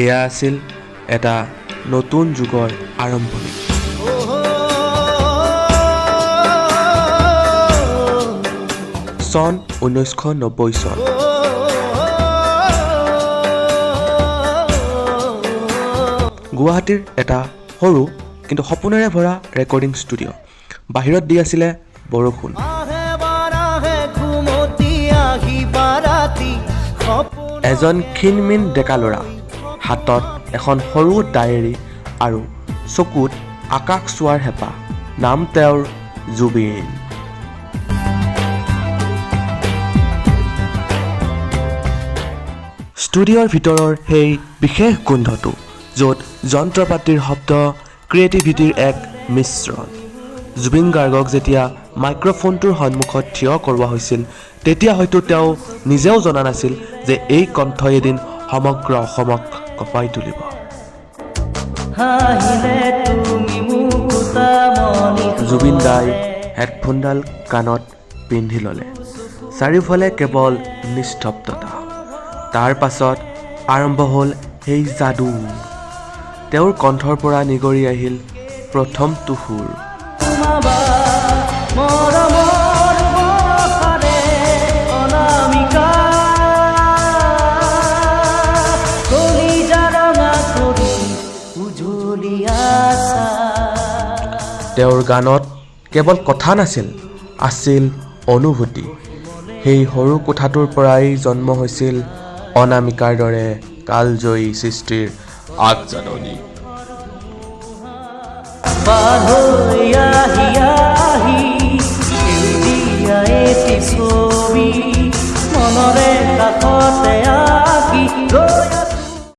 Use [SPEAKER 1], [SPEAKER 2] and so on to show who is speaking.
[SPEAKER 1] এয়া আছিল এটা নতুন যুগৰ আৰম্ভণি। চন 1990 চন। গুৱাহাটীৰ এটা সৰু কিন্তু সপোনেৰে ভৰা ৰেকৰ্ডিং ষ্টুডিঅ'। বাহিৰত দি আছিলে বৰষুণ। এজন ক্ষীণমিন ডেকা ল'ৰা, হাতত এখন সৰু ডায়েৰী আৰু চকুত আকাশ চোৱাৰ হেঁপাহ। নাম তেওঁৰ জুবিন। ষ্টুডিঅ'ৰ ভিতৰৰ সেই বিশেষ গোন্ধটো, য'ত যন্ত্ৰপাতিৰ শব্দ ক্ৰিয়েটিভিটিৰ এক মিশ্ৰণ। জুবিন গাৰ্গক যেতিয়া মাইক্ৰফোনটোৰ সন্মুখত থিয় কৰোৱা হৈছিল, তেতিয়া হয়তো তেওঁ নিজেও জনা নাছিল যে এই কণ্ঠই এদিন সমগ্ৰ অসমক কঁপাই তুলিব। জুবিন দাই হেডফোনডাল কাণত পিন্ধি ল'লে। চাৰিওফালে কেৱল নিস্তব্ধতা। তাৰ পাছত আৰম্ভ হ'ল সেই যাদু। তেওঁৰ কণ্ঠৰ পৰা নিগৰি আহিল প্ৰথমটো সুৰ। তেওঁৰ গানত কেৱল কথা নাছিল, আছিল অনুভূতি। সেই সৰু কোঠাটোৰ পৰাই জন্ম হৈছিল অনামিকাৰ দৰে কালজয়ী সৃষ্টিৰ আগজাননী। মনৰে কাষতে আহি